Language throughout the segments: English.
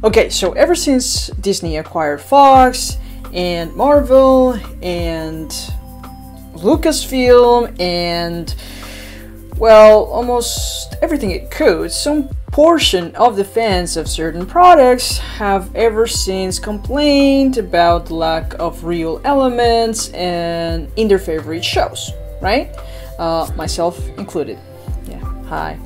Okay, so ever since Disney acquired Fox and Marvel and Lucasfilm and, well, almost everything it could, some portion of the fans of certain products have ever since complained about the lack of real elements and in their favorite shows, right? Myself included. Yeah, hi.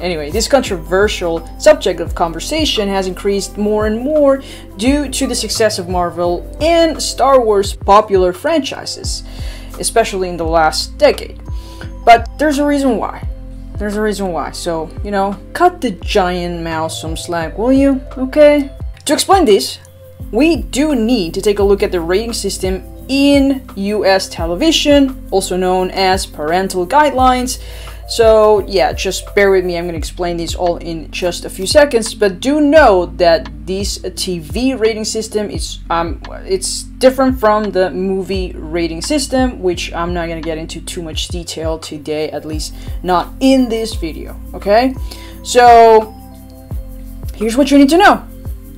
Anyway, this controversial subject of conversation has increased more and more due to the success of Marvel and Star Wars popular franchises, especially in the last decade. But there's a reason why. So, cut the giant mouse some slack, will you? Okay? To explain this, we do need to take a look at the rating system in US television, also known as parental guidelines. So yeah, just bear with me, I'm going to explain this all in just a few seconds, but do know that this TV rating system is it's different from the movie rating system, which I'm not going to get into too much detail today, at least not in this video, okay? So here's what you need to know.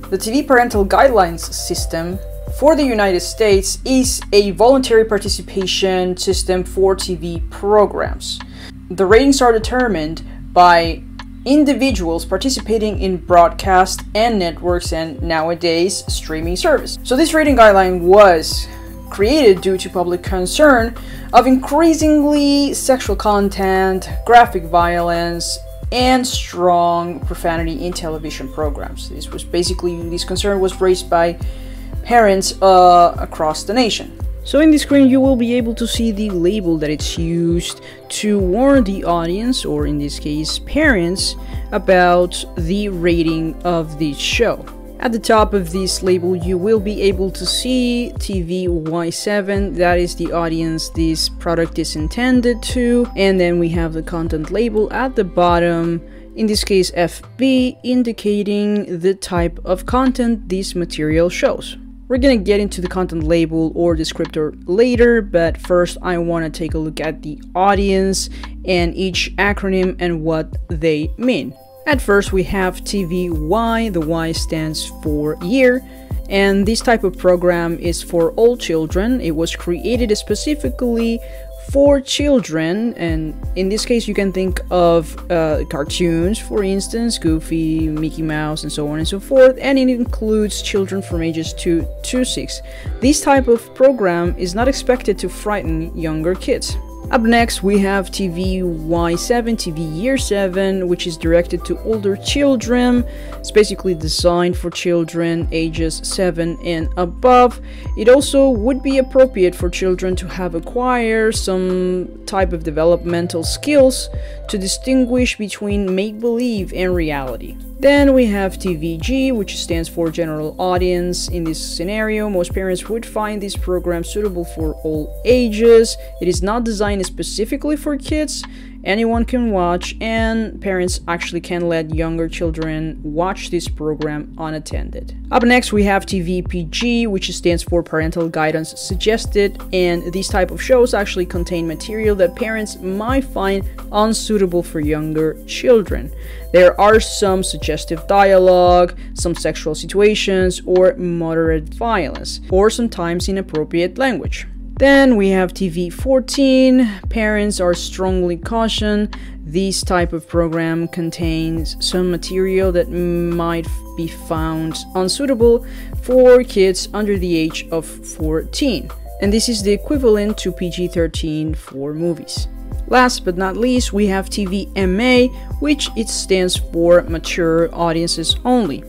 The TV Parental Guidelines system for the United States is a voluntary participation system for TV programs. The ratings are determined by individuals participating in broadcast and networks and nowadays streaming service. So this rating guideline was created due to public concern of increasingly sexual content, graphic violence, and strong profanity in television programs. This concern was raised by parents across the nation. So in this screen you will be able to see the label that it's used to warn the audience, or in this case parents, about the rating of the show. At the top of this label you will be able to see TVY7, that is the audience this product is intended to, and then we have the content label at the bottom, in this case FB, indicating the type of content this material shows. We're gonna get into the content label or descriptor later, but first I want to take a look at the audience and each acronym and what they mean. At first we have TVY, the Y stands for year, and this type of program is for all children. It was created specifically for children, and in this case you can think of cartoons, for instance, Goofy, Mickey Mouse, and so on and so forth, and it includes children from ages 2 to 6. This type of program is not expected to frighten younger kids. Up next we have TVY7, TV Year 7, which is directed to older children. It's basically designed for children ages 7 and above. It also would be appropriate for children to have acquired some type of developmental skills to distinguish between make-believe and reality. Then we have TVG, which stands for general audience. In this scenario, most parents would find this program suitable for all ages. It is not designed specifically for kids. Anyone can watch, and parents actually can let younger children watch this program unattended. Up next we have TVPG, which stands for parental guidance suggested, and these type of shows actually contain material that parents might find unsuitable for younger children. There are some suggestive dialogue, some sexual situations, or moderate violence, or sometimes inappropriate language. Then we have TV14. Parents are strongly cautioned. This type of program contains some material that might be found unsuitable for kids under the age of 14. And this is the equivalent to PG-13 for movies. Last but not least, we have Tvma, which it stands for mature audiences only.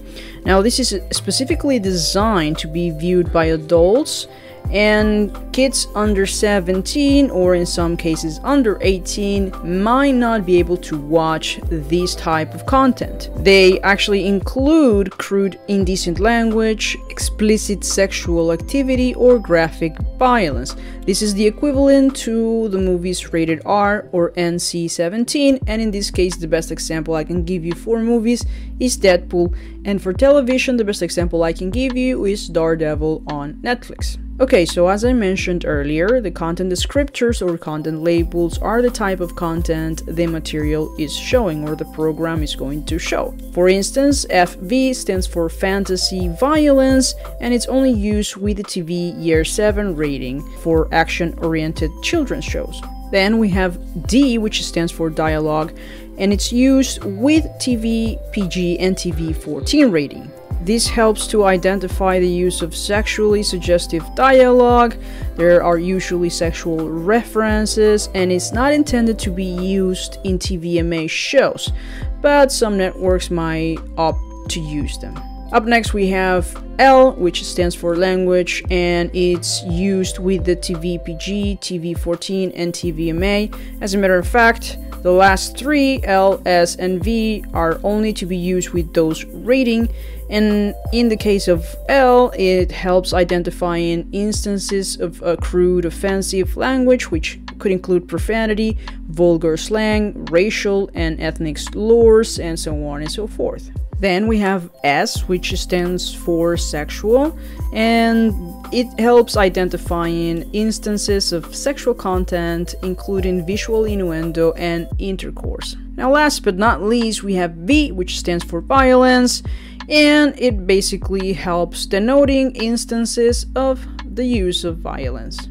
Now this is specifically designed to be viewed by adults, and kids under 17, or in some cases under 18, might not be able to watch this type of content. They actually include crude indecent language, explicit sexual activity, or graphic violence. This is the equivalent to the movies rated R or NC-17, and in this case the best example I can give you for movies is Deadpool, and for television the best example I can give you is Daredevil on Netflix. Okay, so as I mentioned earlier, the content descriptors or content labels are the type of content the material is showing or the program is going to show. For instance, FV stands for Fantasy Violence, and it's only used with the TV Year 7 rating for action-oriented children's shows. Then we have D, which stands for Dialogue, and it's used with TV PG and TV 14 rating. This helps to identify the use of sexually suggestive dialogue. There are usually sexual references, and it's not intended to be used in Tvma shows, but some networks might opt to use them. Up next we have L, which stands for language, and it's used with the TV PG, TV 14, and Tvma. As a matter of fact, the last three, L, S, and V, are only to be used with those rating, and in the case of L, it helps identifying instances of crude offensive language, which could include profanity, vulgar slang, racial and ethnic slurs, and so on and so forth. Then we have S, which stands for sexual, and it helps identifying instances of sexual content, including visual innuendo and intercourse. Now last but not least, we have V, which stands for violence, and it basically helps denoting instances of the use of violence.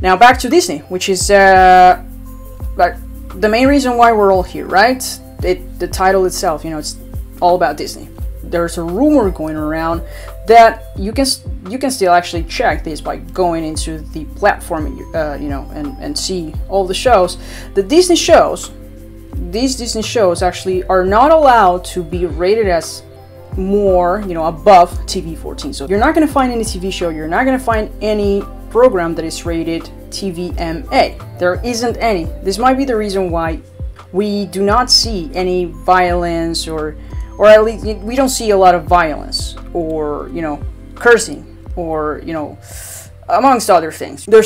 Now back to Disney, which is like the main reason why we're all here, right? The title itself, it's all about Disney. There's a rumor going around that you can still actually check this by going into the platform, and see all the shows. These Disney shows actually are not allowed to be rated as more, above TV 14. So you're not going to find any TV show, you're not going to find any program that is rated Tvma. There isn't any. This might be the reason why we do not see any violence, or at least we don't see a lot of violence, or cursing, or amongst other things. There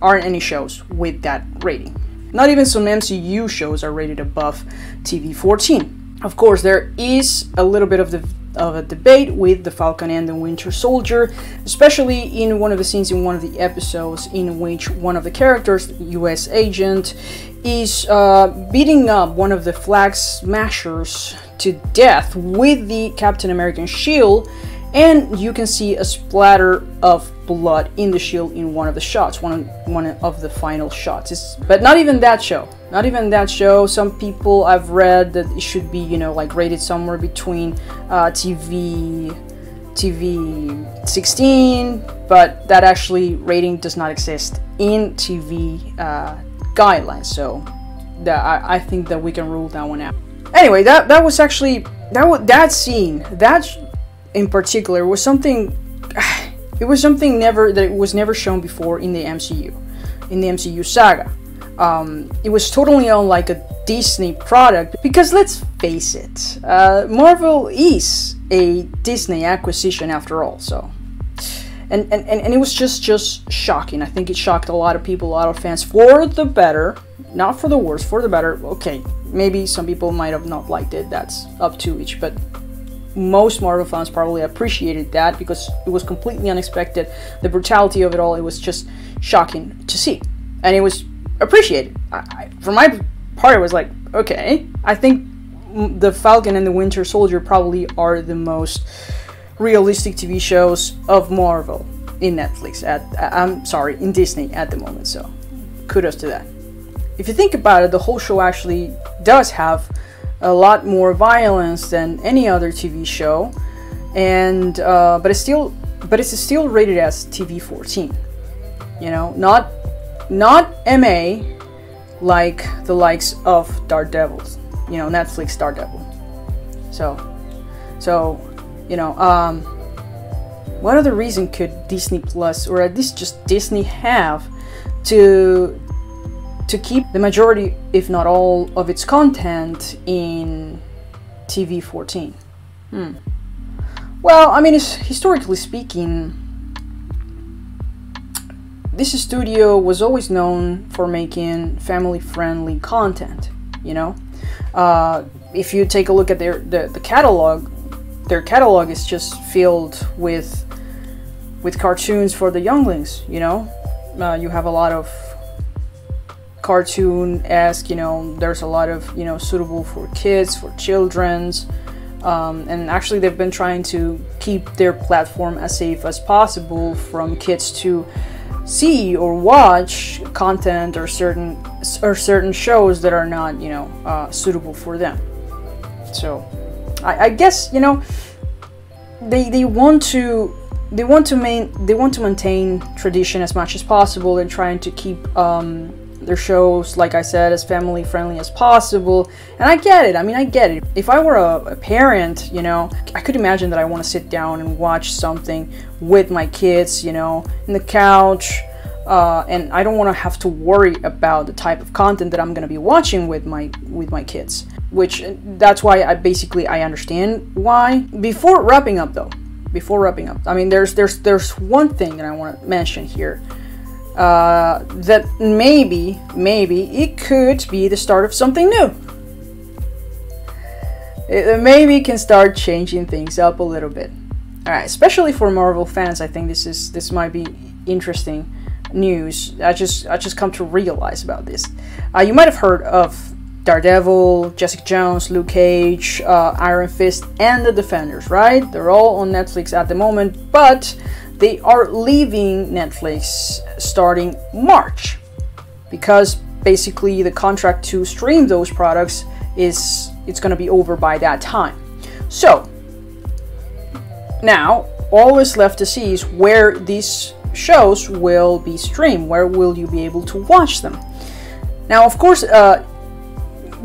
aren't any shows with that rating. Not even some MCU shows are rated above TV 14. Of course, there is a little bit of a debate with the Falcon and the Winter Soldier, especially in one of the scenes in one of the episodes in which one of the characters, the US agent, is beating up one of the Flag Smashers to death with the Captain American shield, and you can see a splatter of blood in the shield in one of the shots, one of the final shots. But not even that show. Some people I've read that it should be, rated somewhere between TV 16, but that actually rating does not exist in TV guidelines. So I think that we can rule that one out. Anyway, that was actually that scene in particular was something. It was something that was never shown before in the MCU saga. It was totally unlike a Disney product, because let's face it, Marvel is a Disney acquisition after all. So, and it was just shocking. I think it shocked a lot of people, a lot of fans, for the better, not for the worse, for the better. Okay, maybe some people might have not liked it. That's up to each, but most Marvel fans probably appreciated that because it was completely unexpected. The brutality of it all, it was just shocking to see, and it was appreciated. For my part, it was like, okay, I think the Falcon and the Winter Soldier probably are the most realistic TV shows of Marvel in Netflix in Disney at the moment. So kudos to that. If you think about it, the whole show actually does have a lot more violence than any other TV show, and but it's still rated as TV 14. Not MA like the likes of Daredevil, Netflix Daredevil. So what other reason could Disney Plus, or at least just Disney, have to keep the majority, if not all, of its content in TV 14? Well, I mean, historically speaking, this studio was always known for making family-friendly content. If you take a look at the catalog, their catalog is just filled with with cartoons for the younglings, you know. You have a lot of cartoon-esque, you know, there's a lot of, you know, suitable for kids, for children's, and actually they've been trying to keep their platform as safe as possible from kids to see or watch content or certain shows that are not, you know, suitable for them. So I guess, you know, they want to maintain tradition as much as possible and trying to keep their shows, like I said, as family friendly as possible. And I get it. I mean, I get it. If I were a parent, you know, I could imagine that I want to sit down and watch something with my kids, you know, in the couch, and I don't want to have to worry about the type of content that I'm going to be watching with my kids. Which that's why I understand why. Before wrapping up, I mean, there's one thing that I want to mention here. That maybe it could be the start of something new. It maybe can start changing things up a little bit. All right, especially for Marvel fans, I think this might be interesting news. I just come to realize about this. You might have heard of Daredevil, Jessica Jones, Luke Cage, Iron Fist, and the Defenders, right? They're all on Netflix at the moment, but they are leaving Netflix starting March, because basically the contract to stream those products it's going to be over by that time. So now all is left to see is where these shows will be streamed. Where will you be able to watch them? Now, of course,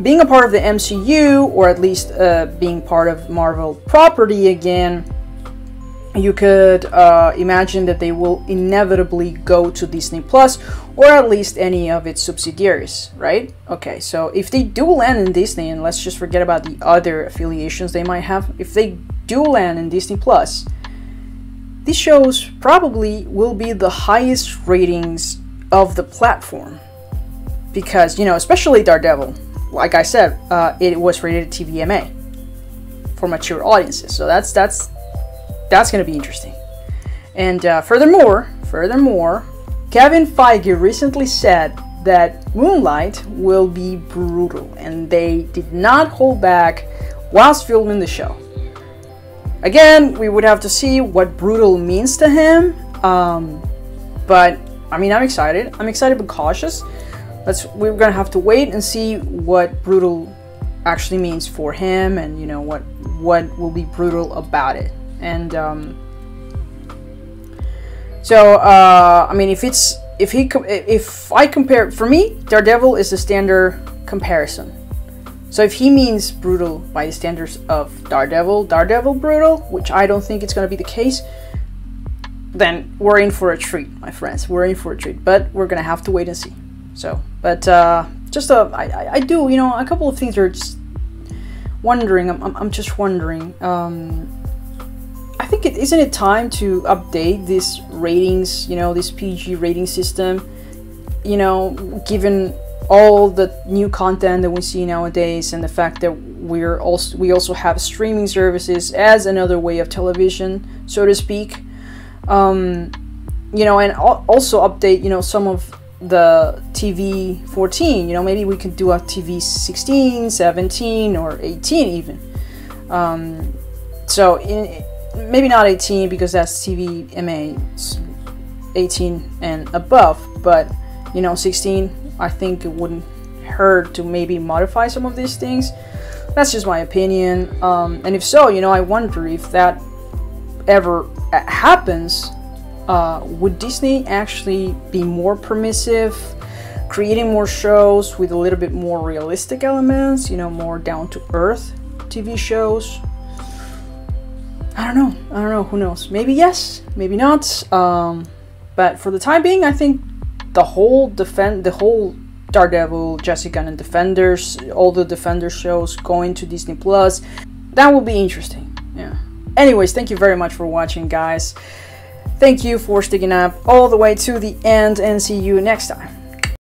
being a part of the MCU, or at least being part of Marvel property again, you could imagine that they will inevitably go to Disney Plus, or at least any of its subsidiaries, right? Okay, so if they do land in Disney, and let's just forget about the other affiliations they might have, if they do land in Disney Plus, these shows probably will be the highest ratings of the platform. Because, you know, especially Daredevil, like I said, it was rated Tvma for mature audiences, so that's going to be interesting. And furthermore, Kevin Feige recently said that Moonlight will be brutal, and they did not hold back whilst filming the show. Again, we would have to see what brutal means to him, but I mean, I'm excited but cautious. We're gonna have to wait and see what brutal actually means for him, and you know what will be brutal about it. And so I mean, if I compare, for me, Daredevil is the standard comparison. So if he means brutal by the standards of Daredevil brutal, which I don't think it's going to be the case, then we're in for a treat, my friends. We're in for a treat, but we're going to have to wait and see. So, but I do, you know, a couple of things are just wondering. I'm just wondering. I think isn't it time to update these ratings? You know, this PG rating system. You know, given all the new content that we see nowadays, and the fact that we also have streaming services as another way of television, so to speak. You know, and also update, you know, some of the TV 14, you know, maybe we could do a TV 16, 17, or 18 even. So maybe not 18, because that's TVMA, 18 and above, but you know, 16, I think it wouldn't hurt to maybe modify some of these things. That's just my opinion. And if so, you know, I wonder if that ever happens, would Disney actually be more permissive, creating more shows with a little bit more realistic elements, you know, more down-to-earth TV shows? I don't know, who knows? Maybe yes, maybe not. But for the time being, I think the whole Daredevil, Jessica, and Defenders, all the Defenders shows going to Disney Plus, that will be interesting. Yeah. Anyways, thank you very much for watching, guys. Thank you for sticking up all the way to the end, and see you next time.